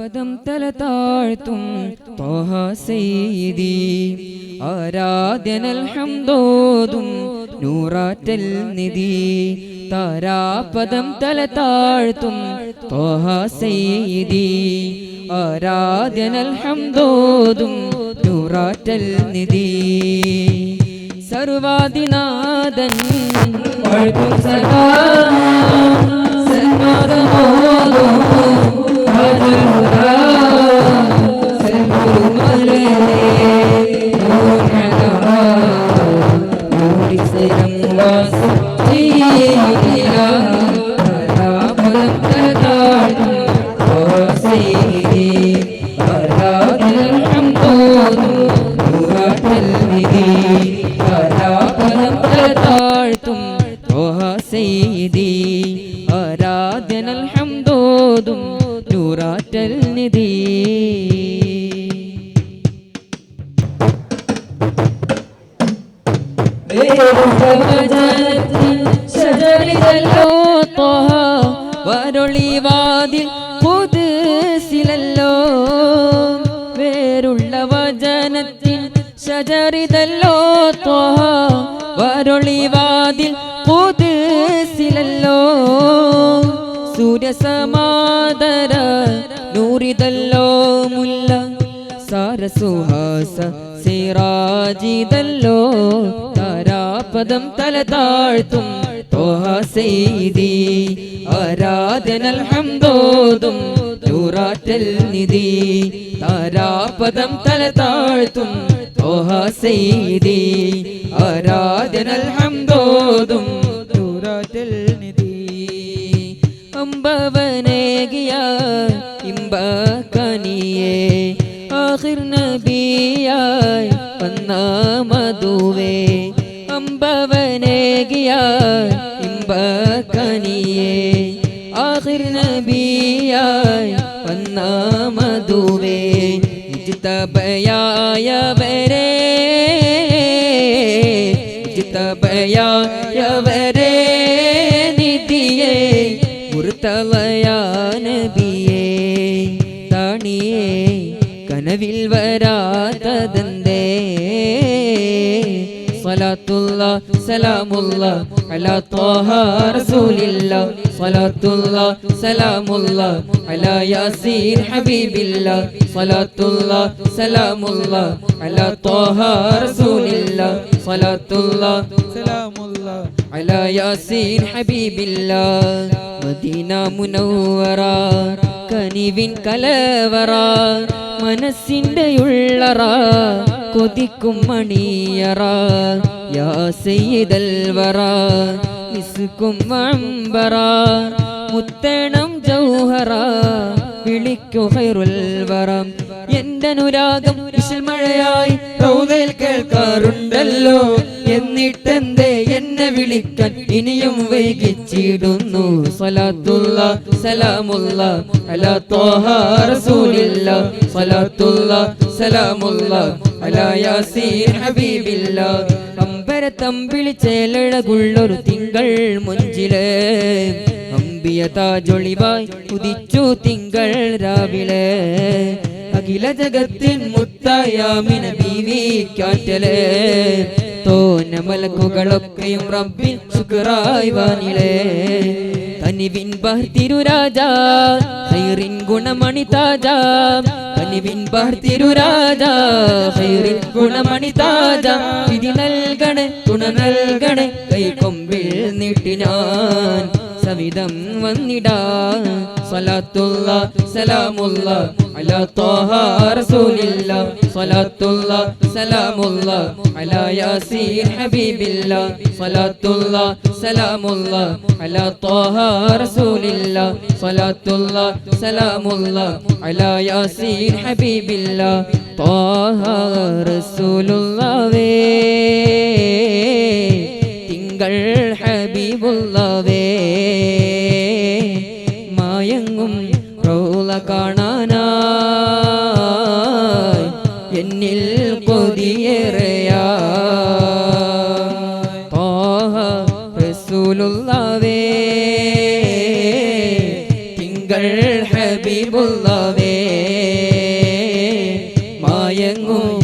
പദം തല താഴ്ത്തും ത്വഹ സയ്യിദി ആരാധ്യനൽ ഹംദോതും നൂറാറ്റൽ നിധി താരാപദം തല താഴ്ത്തും ത്വഹ സയ്യിദി ആരാധ്യനൽ ഹംദോതും നൂറാറ്റൽ നിധി സർവാദിനാഥൻ വാഴ്ത്തും സദാ സന്മാദമോദും ഹദൽ ഹുദാ സൽഗുരു മലലേ നൂർഹദാ നൂരിസരം വാസിയില ആരാപദം തലതാഴ്ത്തും വാസിയിലി ആരാധനൽ ഹംദോതും നൂറാറ്റൽ നിധി ആരാപദം തലതാഴ്ത്തും ത്വഹ സയ്യിദി ആരാധ്യനൽ ഹംദോതും നൂറാറ്റൽ നിധി വരൊളിവാതിൽ ഖുദ്സിലല്ലോ വേരുള്ള വചനത്തിൻ ശജറിതല്ലോ ത്വഹ വരൊളിവാതിൽ ഖുദ്സിലല്ലോ സൂര്യസമാദര നൂറിതല്ലോ മുല്ല സാരസുഹാസ സിറാജിതല്ലോ താരാപദം തല താഴ്ത്തും ത്വഹ സയ്യിദി ആരാധനൽ ഹംദോതും നൂറാറ്റൽ നിധി താരാപദം തല താഴ്ത്തും ത്വഹ സയ്യിദി ആരാധനൽ ഹംദോതും നൂറാറ്റൽ നിധി അമ്പവനേകിയ ഇമ്പകനിയേ ആഖിർ നബിയായി വന്ന മധുവേ അമ്പവനേകിയ ഇമ്പകനിയേ ആഖിർ നബിയായി വന്ന മധുവേ ഇജ്തബയായവരേ ഇജ്തബയായവരേ നിധിയേ മുർത്തളയാ നബിയേ താണിയേ കനവിൽ വരാതതെന്തേ സ്വലാത്തുല്ലാ സലാമുല്ലാ അലാ ത്വഹ റസൂലില്ലാ സ്വലാത്തുല്ലാ സലാമുല്ലാ അലാ യാസീൻ ഹബീബില്ലാ സ്വലാത്തുല്ലാ സലാമുല്ലാ അലാ ത്വഹ റസൂലില്ലാ സ്വലാത്തുല്ലാ സലാമുല്ലാ അലാ യാസീൻ ഹബീബില്ലാ മദീന മുനവ്വറ കനിവിൻ കലവറ മനസ്സിന്റെ ഉള്ളറ കൊതിക്കും മണിയറ യാ സയ്യിദൽ വറ മിസ്കും അംബറ മുത്തണം ജൗഹറ വിളിക്കു ഖൈറുൽ വറ എന്റെ അനുരാഗം ഇശൽ മഴയായി റൗദയിൽ കേൾക്കാറുണ്ടല്ലോ എന്നിട്ടെന്തേ എന്നെ വിളിക്കാൻ ഇനിയും വൈകിച്ചിടുന്നു സ്വലാത്തുല്ലാ സലാമുല്ലാ അലാ ത്വഹ റസൂലില്ലാ സ്വലാത്തുല്ലാ സലാമുല്ലാ അലാ യാസീൻ ഹബീബില്ലാ അമ്പരത്തമ്പിളി ചേലഴകുള്ളൊരു തിങ്കൾ മുഞ്ചില് അമ്പിയ താജൊളിവായി ഉദിച്ചു തിങ്കൾ രാവിലെ അഖില ജഗത്തിൻ മുത്തായാമിന ബീവി കാറ്റല് തോന്ന മലക്കുകളൊക്കെയും റബ്ബിൻ ശുക്റായി വാനിലേ കനിവിൻ ബഹർ തിരുരാജ ഖൈറിൻ ഗുണമണി താജ കനിവിൻ ബഹർ തിരുരാജ ഖൈറിൻ ഗുണമണി താജ വിധി നൽകണേ തുണ നൽകണേ കൈകൊമ്പിൽ നീട്ടി ഞാൻ സവിധം വന്നിടാ സ്വലാത്തുല്ലാ സലാമുല്ലാ അലാ ത്വഹ റസൂലില്ലാ സ്വലാത്തുല്ലാ സലാമുല്ലാ അലാ യാസീൻ ഹബീബില്ലാ സ്വലാത്തുല്ലാ സലാമുല്ലാ അലാ ത്വഹ റസൂലില്ലാ സ്വലാത്തുല്ലാ സലാമുല്ലാ അലാ യാസീൻ ഹബീബില്ലാ ത്വഹ റസൂലുള്ളാവേ തിങ്കൾ ഹബീബുള്ളാവേ മായങ്ങും റൗള കാണാനായി എന്നിൽ കൊതിയേറെയാ ത്വഹ റസൂലുള്ളാവേ തിങ്കൾ ഹബീബ് ഹബീബുള്ളവേ മയങ്ങും